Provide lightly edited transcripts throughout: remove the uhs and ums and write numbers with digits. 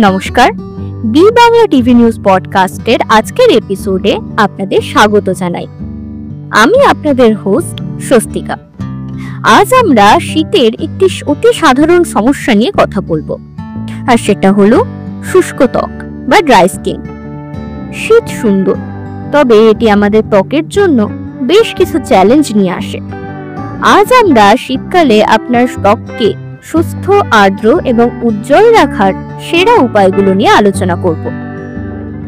নমস্কার, B Bangla TV news পডকাস্টের আজকের এপিসোডে আপনাদের স্বাগত জানাই। আমি আপনাদের হোস্ট স্বস্তিকা। আজ আমরা শীতের একটি অতি সাধারণ সমস্যা নিয়ে কথা বলবো, আর সেটা হলো শুষ্ক ত্বক বা ড্রাই স্কিন। শীত সুন্দর, তবে এটি আমাদের ত্বকের জন্য বেশ কিছু চ্যালেঞ্জ নিয়ে আসে। আজ আমরা শীতকালে আপনার ত্বককে সুস্থ, আর্দ্র এবং উজ্জ্বল রাখার সেরা উপায়গুলো নিয়ে আলোচনা করব।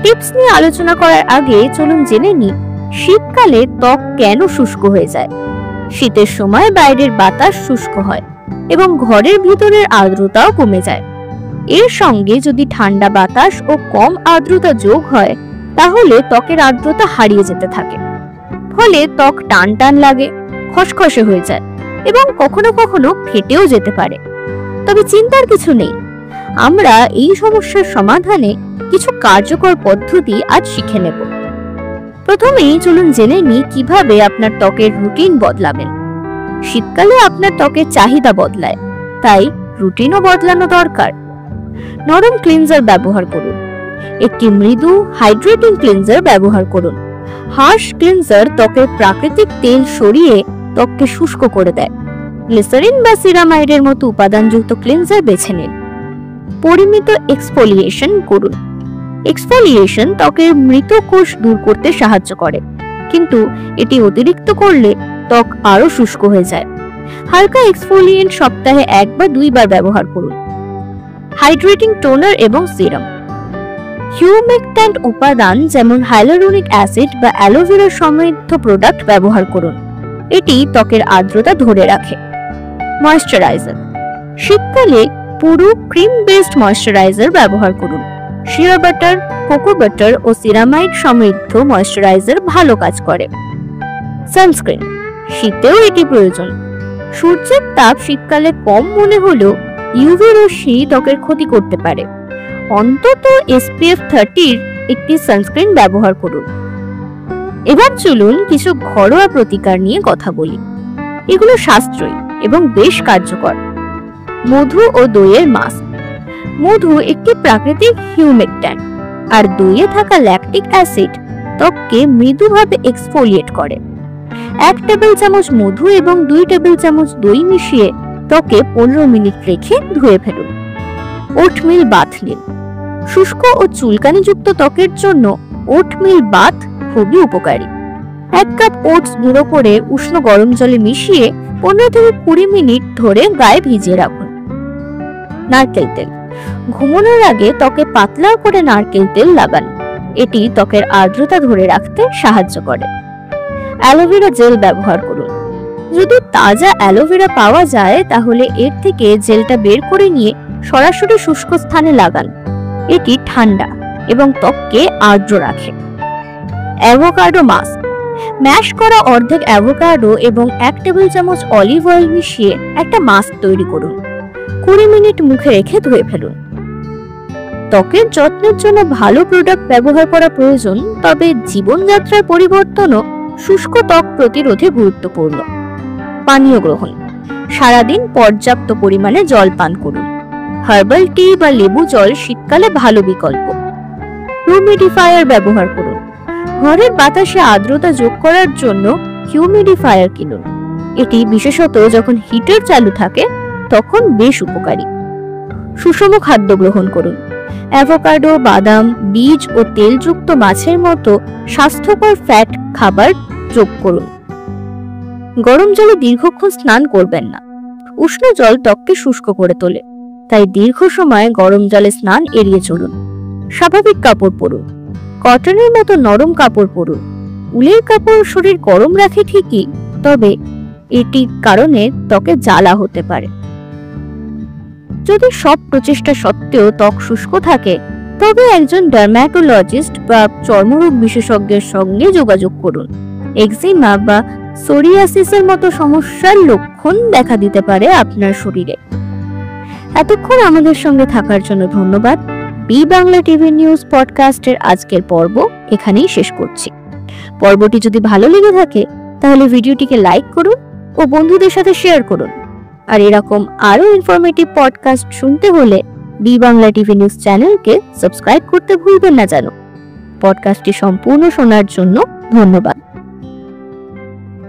টিপস নিয়ে আলোচনা করার আগে চলুন জেনে নিই শীতকালে ত্বক কেন শুষ্ক হয়ে যায়। শীতের সময় বাইরের বাতাস শুষ্ক হয় এবং ঘরের ভিতরের আর্দ্রতাও কমে যায়। এর সঙ্গে যদি ঠান্ডা বাতাস ও কম আর্দ্রতা যোগ হয়, তাহলে ত্বকের আর্দ্রতা হারিয়ে যেতে থাকে। ফলে ত্বক টান টান লাগে, খসখসে হয়ে যায় এবং কখনো কখনো ফেটেও যেতে পারে। তবে চিন্তার কিছু নেই, আমরা এই সমস্যার সমাধানে কিছু কার্যকর পদ্ধতি আজ শিখে নেব। প্রথমেই চলুন জেনে নিই কিভাবে আপনার ত্বকের রুটিন বদলাবেন। শীতকালে আপনার ত্বকের চাহিদা বদলায়, তাই রুটিনও বদলানো দরকার। নরম ক্লিনজার ব্যবহার করুন। একটি মৃদু হাইড্রেটিং ক্লিনজার ব্যবহার করুন। হার্শ ক্লিনজার ত্বকের প্রাকৃতিক তেল সরিয়ে ত্বককে শুষ্ক করে দেয়। গ্লিসারিন বা সিরামাইডের মতো উপাদানযুক্ত ক্লিনজার বেছে নিন। পরিমিত এক্সফোলিয়েশন করুন। এক্সফোলিয়েশন ত্বকের মৃত কোষ দূর করতে সাহায্য করে, কিন্তু এটি অতিরিক্ত করলে ত্বক আরো শুষ্ক হয়ে যায়। হালকা এক্সফোলিয়েন্ট সপ্তাহে 1 বা 2 বার ব্যবহার করুন। হাইড্রেটিং টোনার এবং সিরাম। হিউমেকট্যান্ট উপাদান যেমন হাইয়ালুরোনিক অ্যাসিড বা অ্যালোভেরা সমৃদ্ধ প্রোডাক্ট ব্যবহার করুন। এটি ত্বকের আর্দ্রতা ধরে রাখে। ময়েশ্চারাইজার। শীতকালে পুরু ক্রিম বেসড ময়েশ্চারাইজার ব্যবহার করুন। শিয়া বাটার, কোকো বাটার ও সিরামাইড সমৃদ্ধ ময়েশ্চারাইজার ভালো কাজ করে। সানস্ক্রিন। শীতেও এটি প্রয়োজন। সূর্যের তাপ শীতকালে কম মনে হলেও ইউভি রশ্মি ত্বকের ক্ষতি করতে পারে। অন্তত SPF 30 একটি সানস্ক্রিন ব্যবহার করুন। এবার চলুন কিছু ঘরোয়া প্রতিকার নিয়ে কথা বলি। এগুলো সাশ্রয়ী এবং বেশ কার্যকর। মধু ও দইয়ের মাস্ক। মধু একটি প্রাকৃতিক হিউমেকট্যান্ট, আর দইয়ে থাকা ল্যাকটিক অ্যাসিড ত্বককে মৃদুভাবে এক্সফোলিয়েট করে। 1 টেবিল চামচ মধু এবং 2 টেবিল চামচ দই মিশিয়ে ত্বকে 15 মিনিট রেখে ধুয়ে ফেলুন। ওটমিল বাথ নিন। শুষ্ক ও চুলকানিযুক্ত ত্বকের জন্য ওটমিল বাথ খুবই উপকারী। 1 কাপ ওটস গুঁড়ো করে উষ্ণ গরম জলে মিশিয়ে 15 থেকে 20 মিনিট ধরে গায়ে ভিজিয়ে রাখুন। নারকেল তেল। ঘুমানোর আগে ত্বকে পাতলা করে নারকেল তেল লাগান। এটি ত্বকের আর্দ্রতা ধরে রাখতে সাহায্য করে। অ্যালোভেরা জেল ব্যবহার করুন। যদি তাজা অ্যালোভেরা পাওয়া যায়, তাহলে এর থেকে জেলটা বের করে নিয়ে সরাসরি শুষ্ক স্থানে লাগান। এটি ঠান্ডা এবং ত্বককে আর্দ্র রাখে। Avocado mask. ম্যাশ করা অর্ধেক অ্যাভোকাডো এবং 1 টেবিল চামচ অলিভ অয়েল মিশিয়ে একটা মাস্ক তৈরি করুন। 20 মিনিট মুখে রেখে ধুয়ে ফেলুন। ত্বকের যত্নের জন্য ভালো প্রোডাক্ট ব্যবহার করা প্রয়োজন, তবে জীবনযাত্রার পরিবর্তনও শুষ্ক ত্বক প্রতিরোধে গুরুত্বপূর্ণ। পানীয় গ্রহণ। সারাদিন পর্যাপ্ত পরিমাণে জল পান করুন। হার্বাল টি বা লেবু জল শীতকালে ভালো বিকল্প। হিউমিডিফায়ার ব্যবহার করুন। ঘরের বাতাসে আর্দ্রতা যোগ করার জন্য হিউমিডিফায়ার কিনুন। এটি বিশেষত যখন হিটার চালু থাকে তখন বেশ উপকারী। সুষম খাদ্য গ্রহণ করুন। অ্যাভোকাডো, বাদাম, বীজ ও তেলযুক্ত মাছের মতো স্বাস্থ্যকর ফ্যাট খাবার যোগ করুন। গরম জলে দীর্ঘক্ষণ স্নান করবেন না। উষ্ণ জল ত্বককে শুষ্ক করে তোলে, তাই দীর্ঘ সময় গরম জলে স্নান এড়িয়ে চলুন। স্বাভাবিক কাপড় পরুন। কটনের মতো নরম কাপড় পরুন। উলের কাপড় শরীর গরম রাখে ঠিকই, তবে এটির কারণে ত্বকে জ্বালা হতে পারে। যদি সব প্রচেষ্টা সত্ত্বেও ত্বক শুষ্ক থাকে, তবে একজন ডার্ম্যাটোলজিস্ট বা চর্মরোগ বিশেষজ্ঞের সঙ্গে যোগাযোগ করুন। এক্সিমা বা সোরিয়াসিসের মতো সমস্যার লক্ষণ দেখা দিতে পারে আপনার শরীরে। এতক্ষণ আমাদের সঙ্গে থাকার জন্য ধন্যবাদ। বি বাংলা টিভি নিউজ পডকাস্টের আজকের পর্ব এখানেই শেষ করছি। পর্বটি যদি ভালো লেগে থাকে, তাহলে ভিডিওটিকে লাইক করুন ও বন্ধুদের সাথে শেয়ার করুন। আর এরকম আরো ইনফরমেটিভ পডকাস্ট শুনতে হলে বি বাংলা টিভি নিউজ চ্যানেলকে সাবস্ক্রাইব করতে ভুলবেন না যেন। পডকাস্টটি সম্পূর্ণ শোনার জন্য ধন্যবাদ।